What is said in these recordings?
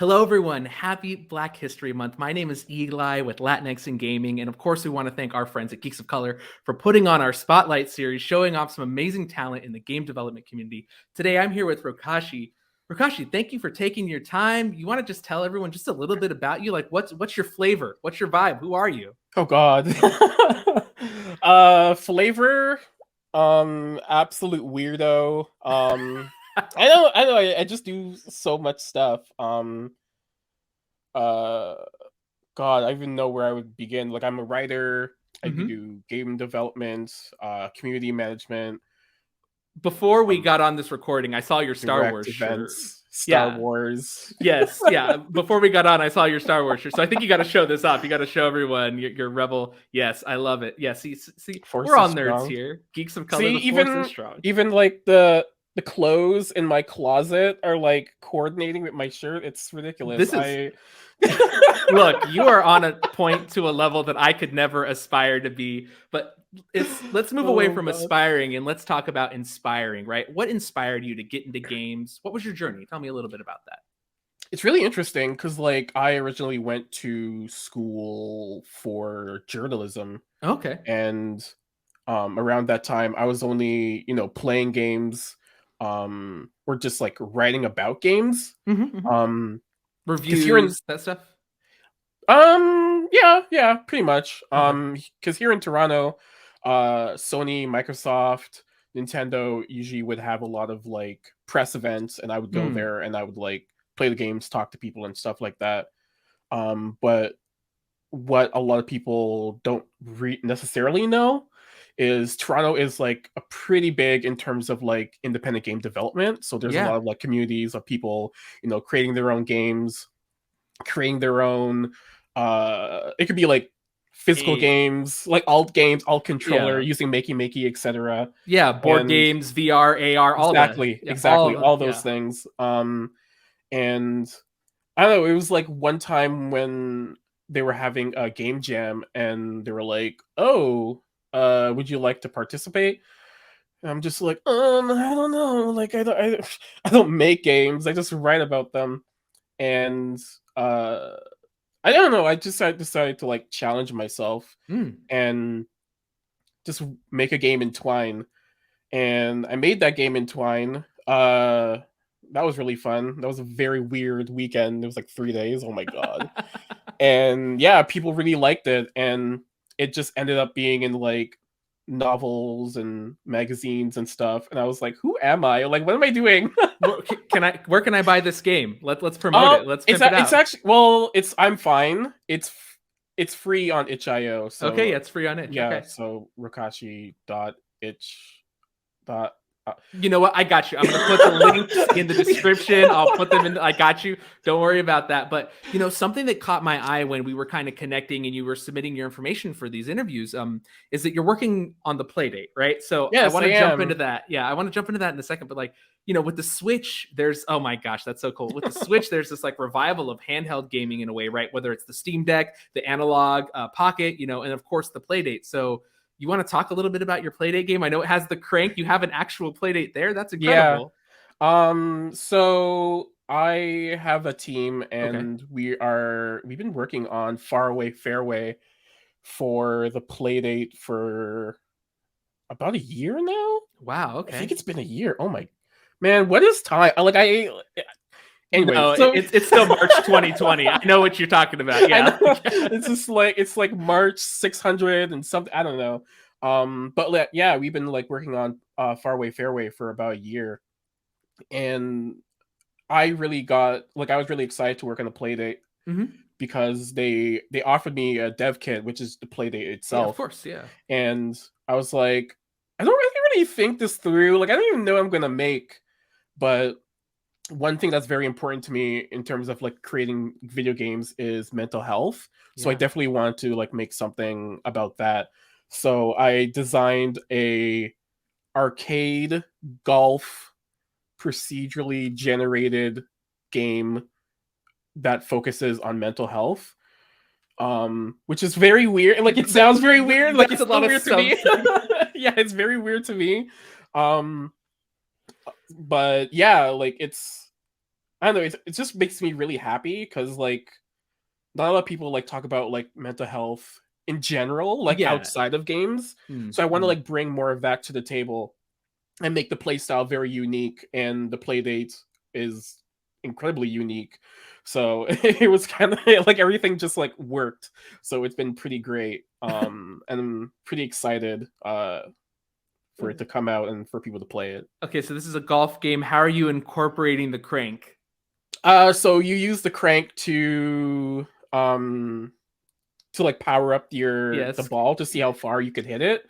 Hello, everyone. Happy Black History Month. My name is Eli with Latinx in Gaming. And of course, we want to thank our friends at Geeks of Color for putting on our Spotlight series, showing off some amazing talent in the game development community. Today, I'm here with Rokashi. Rokashi, thank you for taking your time. You want to just tell everyone just a little bit about you? Like, what's your flavor? What's your vibe? Who are you? Oh God. Flavor, absolute weirdo. I know I just do so much stuff. Uh God, I even know where I would begin. Like I'm a writer, I Mhm. do game development, community management, Before we um, got on this recording, I saw your Star direct Wars shirt. events, Star Yeah. Wars. Yes, yeah. Before we got on, I saw your Star Wars shirt, so I think you got to show this off. You got to show everyone your Rebel. Yes, I love it. Yeah, see, we're Force all is nerds strong. here. Geeks of color. See, The Force is even strong. even like the clothes in my closet are like coordinating with my shirt. It's ridiculous. This is I look. You are on a point to a level that I could never aspire to be. But it's let's move away Oh from God. aspiring and let's talk about inspiring. Right? What inspired you to get into games? What was your journey? Tell me a little bit about that. It's really interesting because like I originally went to school for journalism, Okay. and around that time I was only, playing games, or just like writing about games. Mm-hmm. Um because here in Reviews, that stuff. yeah, pretty much. Okay. Because here in Toronto, Sony, Microsoft, Nintendo usually would have a lot of like press events, and I would go Mm. there and I would like play the games, talk to people, and stuff like that. But what a lot of people don't necessarily know is Toronto is like a pretty big in terms of like independent game development. So there's a Yeah. lot of like communities of people, creating their own games, creating their own, it could be like physical A games, like alt games, alt controller, yeah. using makey etc. Yeah, board And games, VR, AR, all the exactly, yeah, all exactly, of them. all those Yeah. things. And I don't know, it was like one time when they were having a game jam and they were like, "Oh, would you like to participate?" And I'm just like, I don't know. Like I don't make games. I just write about them. And uh I don't know. I decided to like challenge myself Mm. and just make a game in Twine. And I made that game in Twine. That was really fun. That was a very weird weekend. It was like 3 days. Oh my God. And yeah, people really liked it. And it just ended up being in like novels and magazines and stuff. And I was like, who am I? Like, what am I doing? Where can I buy this game? Let's promote it. Let's pimp it It's out. actually, well, I'm fine. It's free on itch.io. Okay, So yeah, it's free on itch. yeah, Okay. so rokashi.itch dot You know what? I got you. I'm going to put the links in the description. I'll put them in. I got you. Don't worry about that. But, something that caught my eye when we were kind of connecting and you were submitting your information for these interviews is that you're working on the Playdate, right? So I Yes, want I to jump into am. that. Yeah, I want to jump into that in a second. But, like, with the Switch, there's, oh my gosh, that's so cool. With the Switch, there's this like revival of handheld gaming in a way, right? Whether it's the Steam Deck, the analog pocket, and of course the Playdate. So, you want to talk a little bit about your Playdate game? I know it has the crank. You have an actual Playdate there. That's Yeah. incredible. So I have a team, Okay. and we've been working on Faraway Fairway for the Playdate for about a year now. Wow. I think Okay. it's been a year. Oh my man, what is time? Like I anyway, No, so it's still March 2020. I know what you're talking about. I Yeah. know it's like March 600 and something. I don't know. But like, yeah, we've been like working on Faraway Fairway for about a year, and I was really excited to work on the Playdate Hmm. because they offered me a dev kit, which is the Playdate Yeah. Of itself, course. Yeah. and I was like, I don't really think this through. Like, I don't even know what I'm gonna make, but one thing that's very important to me in terms of like creating video games is mental health. So I Yeah. definitely want to like make something about that. So I designed a arcade golf procedurally generated game that focuses on mental health, which is very weird. Like, it sounds very weird, like That's it's a still lot of weird to me. something. Yeah, it's very weird to me. um but yeah, like I don't know, it just makes me really happy because like not a lot of people like talk about like mental health in general, like Yeah. outside of games. Mm, So I want to mm. like bring more of that to the table and make the playstyle very unique. And the playdate is incredibly unique. So it was kind of like everything just like worked. So it's been pretty great. And I'm pretty excited for it to come out and for people to play it. Okay, so this is a golf game. How are you incorporating the crank? So you use the crank to like power up the Yes. ball to see how far you could hit it.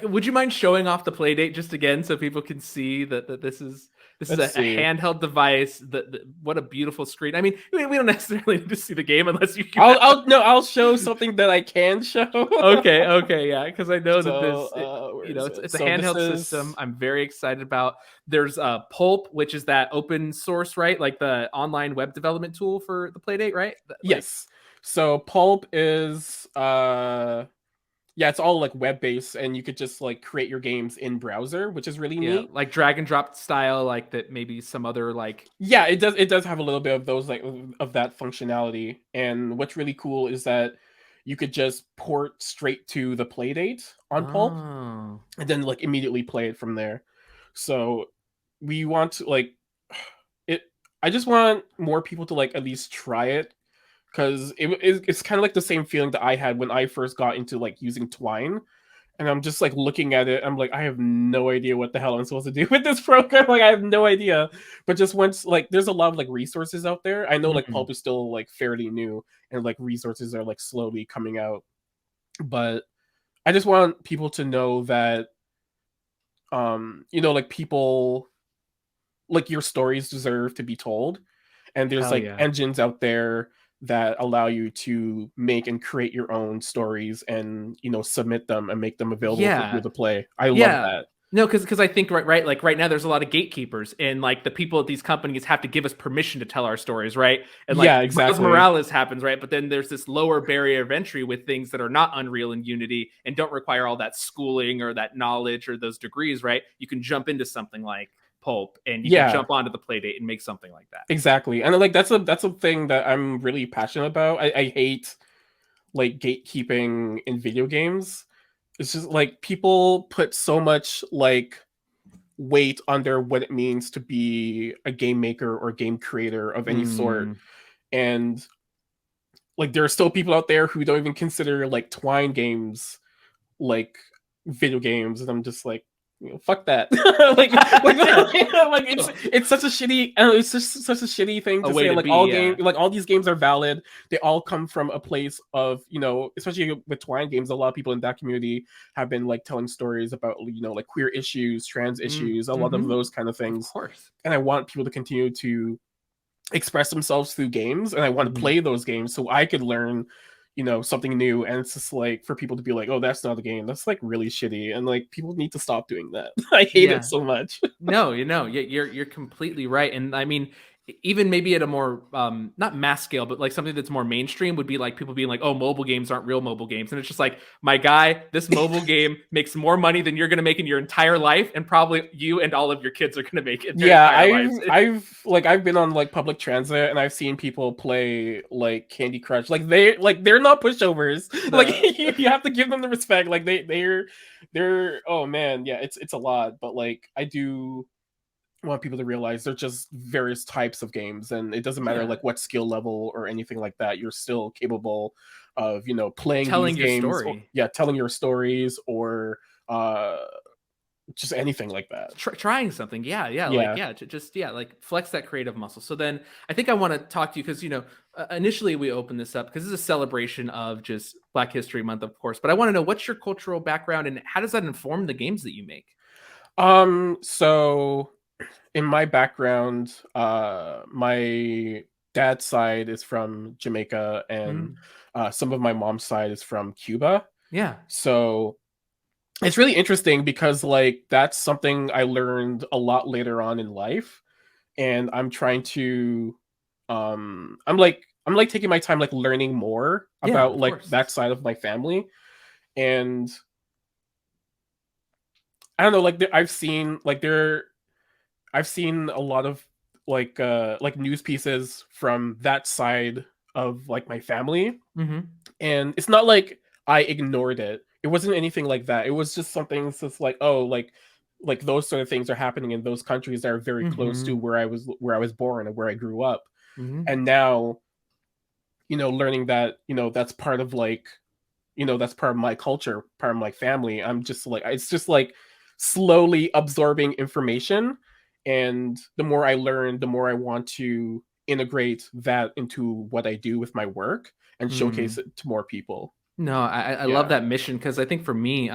Would you mind showing off the Playdate just again so people can see that this is Let's a see. handheld device? What a beautiful screen. I mean, we don't necessarily need to see the game unless you can. I'll show something that I can show. Okay, yeah, because I know that So where is it's it? a So this handheld is system. I'm very excited about. There's Pulp, which is that open source, right? Like the online web development tool for the Playdate, right? Like, yes. So Pulp is yeah, it's all like web based, and you could just like create your games in browser, which is really yeah, neat. like drag and drop style, like that. Maybe some other like. Yeah, it does have a little bit of those like of that functionality. And what's really cool is that you could just port straight to the Playdate on Pulp Oh. and then like immediately play it from there. So we want to like it. I just want more people to like at least try it because it's kind of like the same feeling that I had when I first got into like using Twine. And I'm just like looking at it. I'm like, I have no idea what the hell I'm supposed to do with this program. Like, I have no idea. But just once, like, there's a lot of like resources out there. I know like Mm. Pulp is still like fairly new, and like resources are like slowly coming out. But I just want people to know that, like people like your stories deserve to be told, and there's Hell like yeah. engines out there that allow you to make and create your own stories and submit them and make them available for people Yeah. to play. I love Yeah. that. No, because I think like right now there's a lot of gatekeepers and like the people at these companies have to give us permission to tell our stories, right? And like Yeah, Miles exactly. Morales happens, right? But then there's this lower barrier of entry with things that are not Unreal and Unity and don't require all that schooling or that knowledge or those degrees, right? You can jump into something like Pulp and you can Yeah, jump onto the Playdate and make something like that. exactly. And like that's a thing that I'm really passionate about. I hate like gatekeeping in video games. It's just like people put so much like weight under what it means to be a game maker or game creator of any sort. Mm. And like there are still people out there who don't even consider like Twine games like video games, and I'm just like, fuck that. Like it's such a shitty. I don't know, it's just such a shitty thing A to way say. to Like be, all these games are valid. They all come from a place of especially with Twine games. A lot of people in that community have been like telling stories about like queer issues, trans issues, a lot of mm-hmm. those kind of Of things. course. And I want people to continue to express themselves through games, and I want to Mm-hmm. play those games so I could learn something new. And it's just like for people to be like, oh, that's not a game, that's like really shitty, and like people need to stop doing that. I hate it Yeah. so much. No, you're completely right, and I mean, even maybe at a more not mass scale, but like something that's more mainstream would be like people being like, "Oh, mobile games aren't real mobile games," and it's just like, my guy, this mobile game makes more money than you're going to make in your entire life, and probably you and all of your kids are going to make in their Yeah, entire I've lives. I've like I've been on like public transit, and I've seen people play like Candy Crush. Like they're not pushovers. Like No. you have to give them the respect. Like they're oh man, yeah, it's a lot. But like I do want people to realize there's just various types of games, and it doesn't matter Yeah, like what skill level or anything like that. You're still capable of playing these telling your games, or story. yeah, telling your stories, or uh just anything like that. Trying something, Yeah. just like flex that creative muscle. So then I think I want to talk to you because initially we opened this up because this is a celebration of just Black History Month, of course, but I want to know what's your cultural background and how does that inform the games that you make? So in my background, my dad's side is from Jamaica, and Mm, some of my mom's side is from Cuba. yeah. So it's really interesting because like that's something I learned a lot later on in life, and I'm trying to I'm like taking my time like learning more Yeah, about of like course. that side of my family. And I don't know, like I've seen a lot of like news pieces from that side of like my family, Mm-hmm. and it's not like I ignored it. It wasn't anything like that. It was just something that's just like, oh, like those sort of things are happening in those countries that are very close to Mm-hmm. where I was born and where I grew up. Mm-hmm. And now, learning that, that's part of like, that's part of my culture, part of my family. I'm just like, it's just like slowly absorbing information, and the more I learn, the more I want to integrate that into what I do with my work and showcase Mm. it to more people. No, I love Yeah. that mission because I think for me,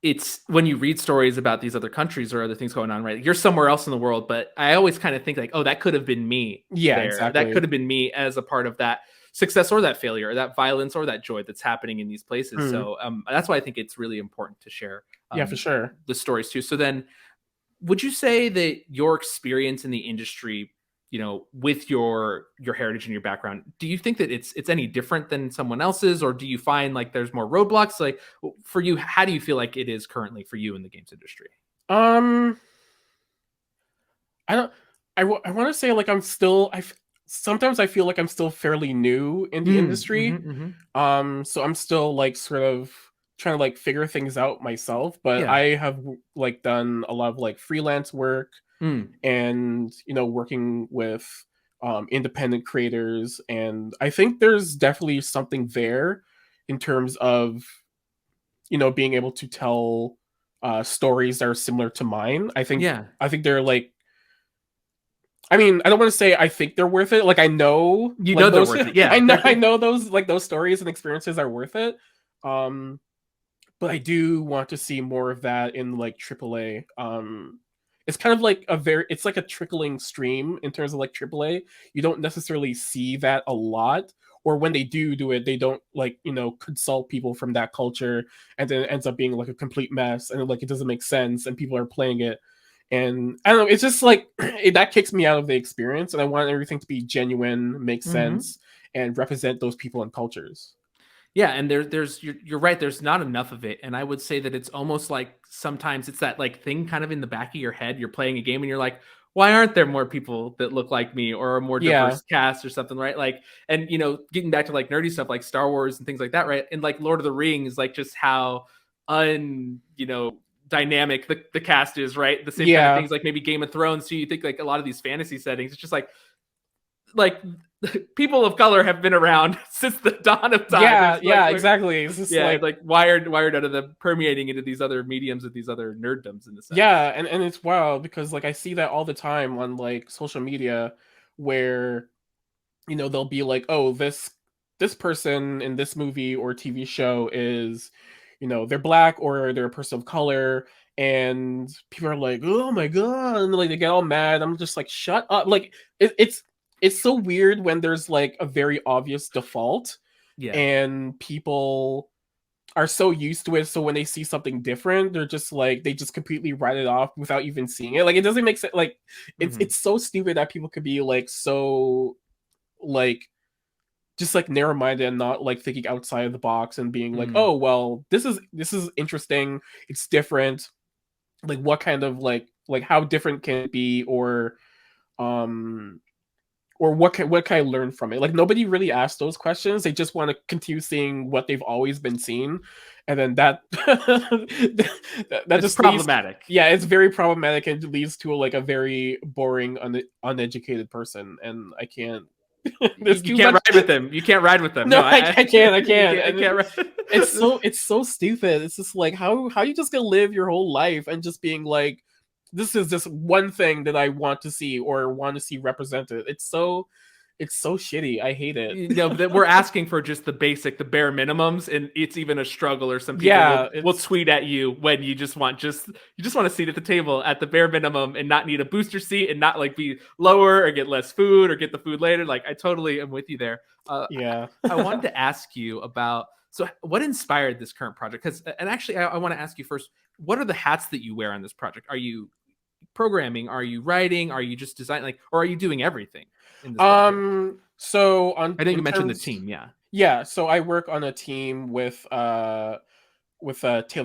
it's when you read stories about these other countries or other things going on, right? You're somewhere else in the world, but I always kind of think like, oh, that could have been me Yeah, there. That could exactly. have been me as a part of that success or that failure, or that violence or that joy that's happening in these places. Mm. So that's why I think it's really important to share Yeah, for sure. the stories too. So then, would you say that your experience in the industry, with your heritage and your background, do you think that it's any different than someone else's, or do you find like there's more roadblocks? Like for you, how do you feel like it is currently for you in the games industry? Um, I don't. I want to say like I'm still. Sometimes I feel like I'm still fairly new in the Mm, industry. hmm. So I'm still like sort of trying to like figure things out myself. But Yeah. I have like done a lot of like freelance work, Mm, and working with independent creators, and I think there's definitely something there in terms of being able to tell stories that are similar to mine. yeah. I think they're like, I mean, I don't want to say I think they're worth it. Like I know You know like they're those worth it. Yeah. I know those like those stories and experiences are worth it. Um but I do want to see more of that in like AAA. It's kind of like it's like a trickling stream in terms of like AAA. You don't necessarily see that a lot, or when they do it, they don't like, consult people from that culture, and then it ends up being like a complete mess, and like it doesn't make sense and people are playing it. And I don't know, it's just like that kicks me out of the experience, and I want everything to be genuine, make Hmm. sense, and represent those people and cultures. Yeah, and there's you're right. There's not enough of it, and I would say that it's almost like sometimes it's that like thing kind of in the back of your head. You're playing a game and you're like, why aren't there more people that look like me or a more Yeah. diverse cast or something, right? Like, and getting back to like nerdy stuff like Star Wars and things like that, right? And like Lord of the Rings, like just how un dynamic the cast is, right? The same kind of Yeah. things like maybe Game of Thrones. So you think like a lot of these fantasy settings, it's just like people of color have been around since the dawn of time. Yeah, It's like yeah, exactly. It's just yeah, like, like wired out of them, permeating into these other mediums of these other nerddoms in a sense. yeah, and it's wild because like I see that all the time on like social media, where they'll be like, oh, this person in this movie or TV show is, they're black or they're a person of color, and people are like, oh my god, and like they get all mad. I'm just like, shut up. Like it's so weird when there's like a very obvious default, Yeah. and people are so used to it, so when they see something different, they're just like, they just completely write it off without even seeing it. Like it doesn't make sense. Like Hmm. it's so stupid that people could be like so like just like narrow-minded and not like thinking outside of the box and being like, Mm. oh well, this is interesting, it's different, like what kind of like how different can it be, um or what can I learn from it? Like nobody really asks those questions. They just want to continue seeing what they've always been seeing, and then that that It's just leads. problematic. Yeah, it's very problematic and leads to like a very boring, uneducated person, and I can't. There's You too can't much. ride with them. You can't ride with them. No, No, I can't. I you can't. can't. You And can't ride. it's so stupid. It's just like how you just gonna live your whole life and just being like, this is just one thing that I want to see or want to see represented. It's so shitty. I hate it. That we're asking for just the basic, the bare minimums, and it's even a struggle. Or some people Yeah, will it's tweet at you when you just want a seat at the table at the bare minimum and not need a booster seat and not like be lower or get less food or get the food later. Like I totally am with you there. yeah. I wanted to ask you about so what inspired this current project? Because and actually, I want to ask you first, what are the hats that you wear on this project? Are you programming? Are you writing? Are you just designing? Like, or are you doing everything in this project? So on I know you in mentioned the terms, team. Yeah. yeah, so I work on a team with Taylor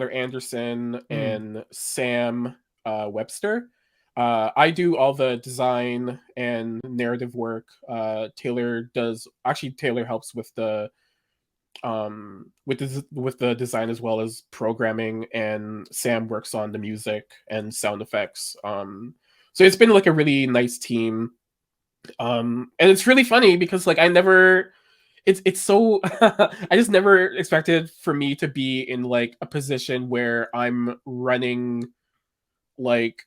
Anderson Mm, and Sam Webster. I do all the design and narrative work. Taylor helps with the design as well as programming, and Sam works on the music and sound effects. So it's been like a really nice team. And it's really funny because like I never it's so I just never expected for me to be in like a position where I'm running like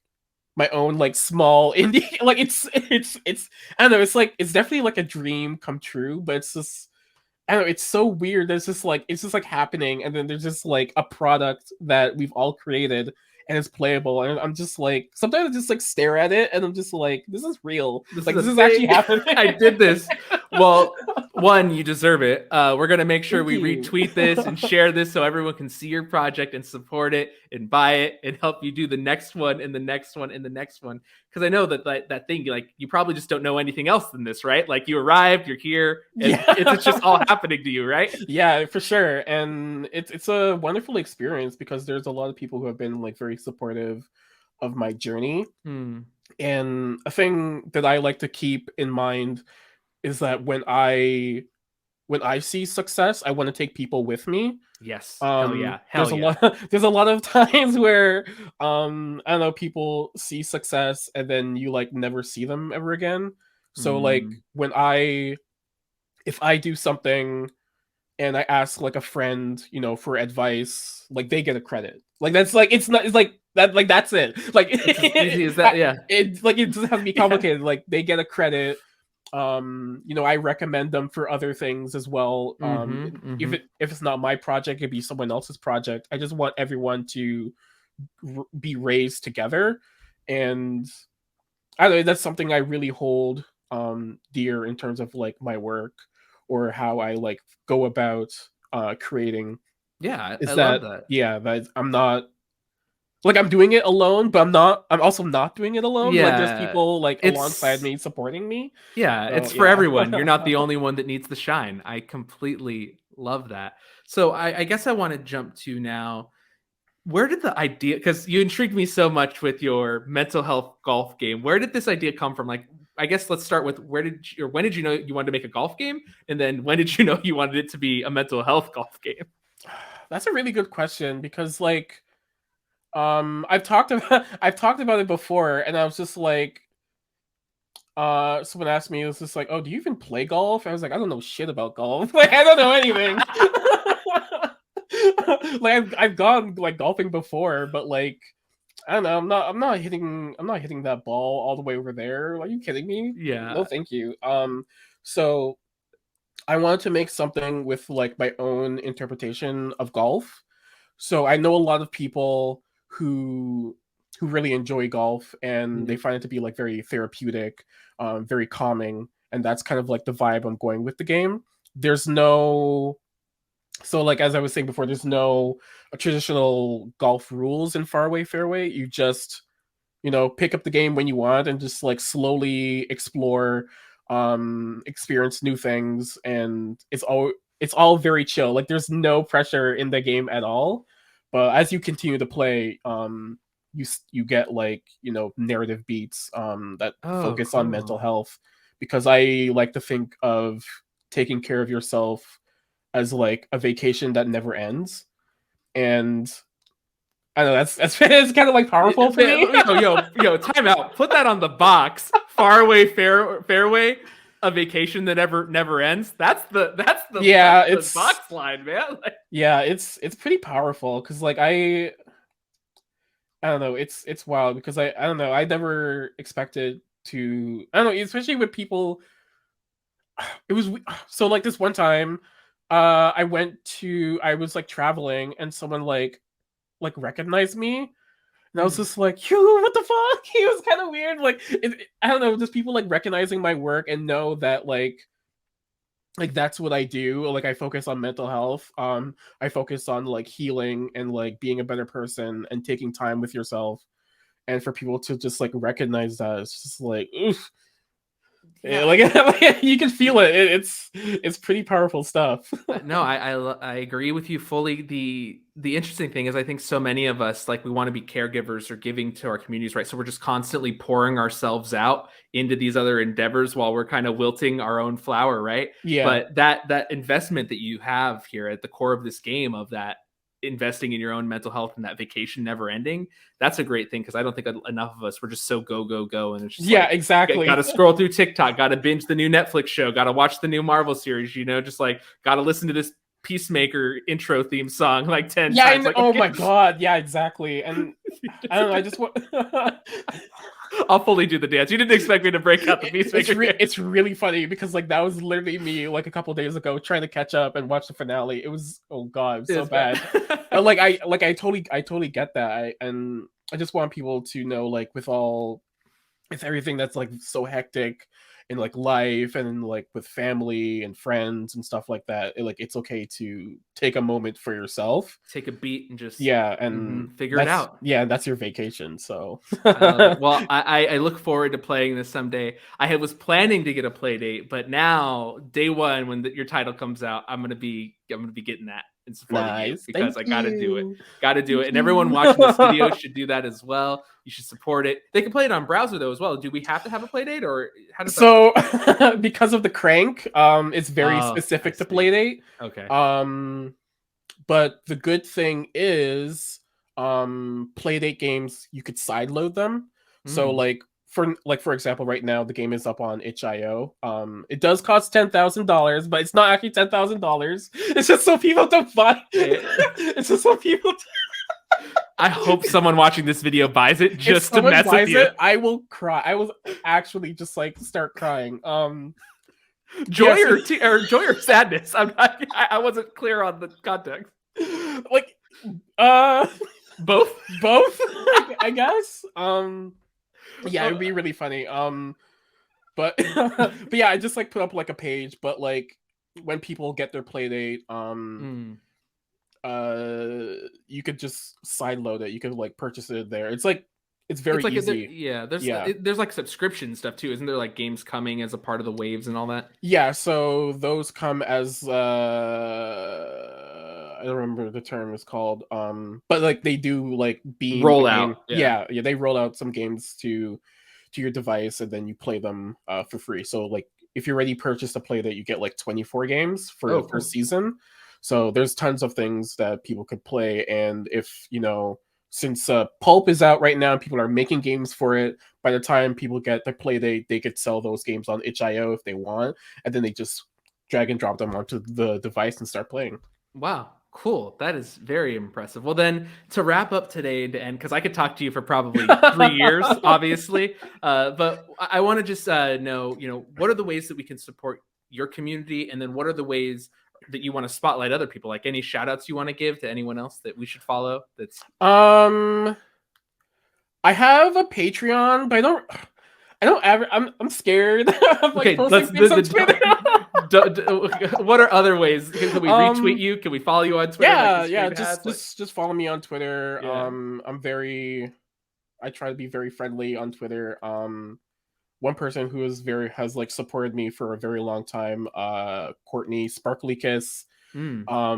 my own like small indie like it's I don't know, it's like it's definitely like a dream come true, but it's just I don't know, it's so weird. There's just like it's just like happening, and then there's just like a product that we've all created and it's playable. And I'm just like sometimes I just like stare at it and I'm just like, this is real. This Like is this a is actually thing. happening. I did this. Well, one, you deserve it. We're gonna make sure Thank we you. retweet this and share this so everyone can see your project and support it and buy it and help you do the next one and the next one and the next one. Because I know that thing, like you probably just don't know anything else than this, right? Like you arrived, you're here, and Yeah. it's just all happening to you, right? Yeah, for sure. And it's a wonderful experience because there's a lot of people who have been like very supportive of my journey. Hmm. And a thing that I like to keep in mind is that when I see success, I want to take people with me. Yes. Hell yeah. There's Hell a yeah. lot there's a lot of times where I don't know, people see success and then you like never see them ever again. So like Mm. when I if I do something and I ask like a friend, you know, for advice, like they get a credit. Like that's like it's not it's like that like that's it. Like It's as easy as that. Yeah. it like it doesn't have to be Yeah. complicated. Like they get a credit. You know, I recommend them for other things as well. Mm-hmm. Mm-hmm. If it's not my project, it'd be someone else's project. I just want everyone to be raised together, and I don't know, that's something I really hold dear in terms of like my work or how I like go about creating. Yeah, I Is love that that. yeah, that I'm not like I'm doing it alone, but I'm also not doing it alone. Like there's Yeah. people like alongside It's me supporting me. Yeah, So it's for yeah. everyone. You're not the only one that needs the shine. I completely love that. So I guess I want to jump to now. Where did the idea? Because you intrigued me so much with your mental health golf game. Where did this idea come from? Like, I guess let's start with when did you know you wanted to make a golf game, and then when did you know you wanted it to be a mental health golf game? That's a really good question because like I've talked about it before and I was just like someone asked me, it was just like, oh, do you even play golf? I was like, I don't know shit about golf. Like I don't know anything. Like I've gone like golfing before, but like I don't know, I'm not hitting that ball all the way over there. Are you kidding me? No Yeah. thank you. So I wanted to make something with like my own interpretation of golf. So I know a lot of people who really enjoy golf and they Mhm. find it to be like very therapeutic, very calming, and that's kind of like the vibe I'm going with the game. There's no so like as I was saying before, there's no traditional golf rules in Faraway Fairway. You just you know pick up the game when you want and just like slowly explore, experience new things, and it's all very chill. Like there's no pressure in the game at all, but as you continue to play, you get like you know narrative beats that Oh, focus on mental cool. health, because I like to think of taking care of yourself as like a vacation that never ends. And I don't know that's it's kind of like powerful for me. Yo, time out. Put that on the box. Fairway, a vacation that never ends. That's Yeah, the box line, man. Like, it's pretty powerful because like I don't know, it's wild because I don't know, I never expected to I don't know, especially with people. It was so like this one time, I was like traveling and someone like recognized me. And I was hmm. just like, "You, what the fuck?" He was kind of weird. Like, I don't know, just people like recognizing my work and know that like that's what I do. Like, I focus on mental health. I focus on like healing and like being a better person and taking time with yourself. And for people to just like recognize that, it's just like, oof. Yeah, Yeah. like you can feel it. It's pretty powerful stuff. No, I agree with you fully. The interesting thing is I think so many of us, like, we want to be caregivers or giving to our communities, right? So we're just constantly pouring ourselves out into these other endeavors while we're kind of wilting our own flower, right? Yeah. But that investment that you have here at the core of this game, of that investing in your own mental health and that vacation never ending, that's a great thing, because I don't think enough of us, we're just so go go go, and it's just Yeah, like, got exactly. to scroll through TikTok, got to binge the new Netflix show, got to watch the new Marvel series, just like, got to listen to this Peacemaker intro theme song like 10 Yeah, times. and Like, oh okay. my god, yeah, exactly. And I don't know, I just want I'll fully do the dance. You didn't expect me to break out the Peacemaker dance. it's really funny because like that was literally me like a couple days ago trying to catch up and watch the finale. It was, oh god, it was so bad. But like I totally get that. And I just want people to know, like, with everything that's like so hectic in like life and like with family and friends and stuff like that, like it's okay to take a moment for yourself. Take a beat and just Yeah, and figure it out. that's your vacation. So I love it. Well, I look forward to playing this someday. Was planning to get a play date, but now day one, when your title comes out, I'm gonna be getting that and supporting you, nice. because Thank I you. gotta do Thank it. And everyone watching this video you. should do that as well. You should support it. They can play it on browser though as well. Do we have to have a play date, or how does that work? So because of the crank, it's very Oh, I specific to see. Playdate. Okay. But the good thing is, Playdate games, you could sideload them. So Mm. for example, right now the game is up on itch.io. It does cost $10,000, but it's not actually $10,000. It's just so people don't buy it. It's just so people. I hope someone watching this video buys it If just to someone mess with buys you. it, I will cry. I will actually just like start crying. Joy Yes. or joy or sadness. I wasn't clear on the context. Like, Both. both, I guess. Yeah, it would be really funny. But but yeah, I just like put up like a page, but like when people get their play date, you could just sideload it. You could like purchase it there. It's very It's like easy. there's like subscription stuff too, isn't there? Like games coming as a part of the waves and all that. Yeah, so those come as I don't remember the term is called, but like they do like beam Roll a out, game. yeah. Yeah, they roll out some games to your device, and then you play them for free. So like if you already purchased a play that, you get like 24 games for Oh, the cool. first season. So there's tons of things that people could play. And if since Pulp is out right now and people are making games for it, by the time people get their play date, they could sell those games on itch.io if they want, and then they just drag and drop them onto the device and start playing. Wow, cool. That is very impressive. Well, then, to wrap up today and to end, because I could talk to you for probably 3 years, obviously. But I want to just know, what are the ways that we can support your community, and then what are the ways that you want to spotlight other people? Like, any shout outs you want to give to anyone else that we should follow? I have a Patreon, but I don't ever. I'm scared of like posting things on Twitter. What are other ways? Can we retweet you? Can we follow you on Twitter? Yeah. Just follow me on Twitter. Yeah. I try to be very friendly on Twitter. One person who has like supported me for a very long time, Courtney Sparkly Kiss. I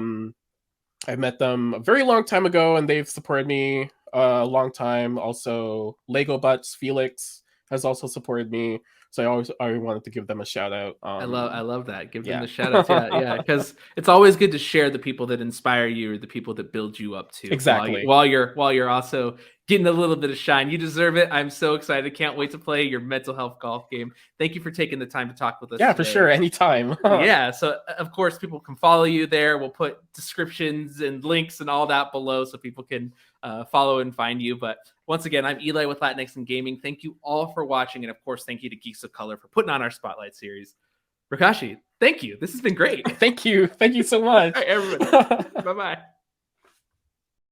met them a very long time ago, and they've supported me a long time. Also, Lego Butts Felix has also supported me, so I wanted to give them a shout out. I love that. Give them Yeah. the shout outs. Yeah, because it's always good to share the people that inspire you, or the people that build you up too. Exactly. While you're also getting a little bit of shine. You deserve it. I'm so excited. Can't wait to play your mental health golf game. Thank you for taking the time to talk with us. Yeah, today. for sure. Anytime. Yeah. So of course people can follow you there. We'll put descriptions and links and all that below so people can follow and find you. But once again, I'm Eli with Latinx and Gaming. Thank you all for watching. And of course, thank you to Geeks of Color for putting on our Spotlight series. Rokashi, thank you. This has been great. Thank you. Thank you so much. All right, everybody. Bye-bye.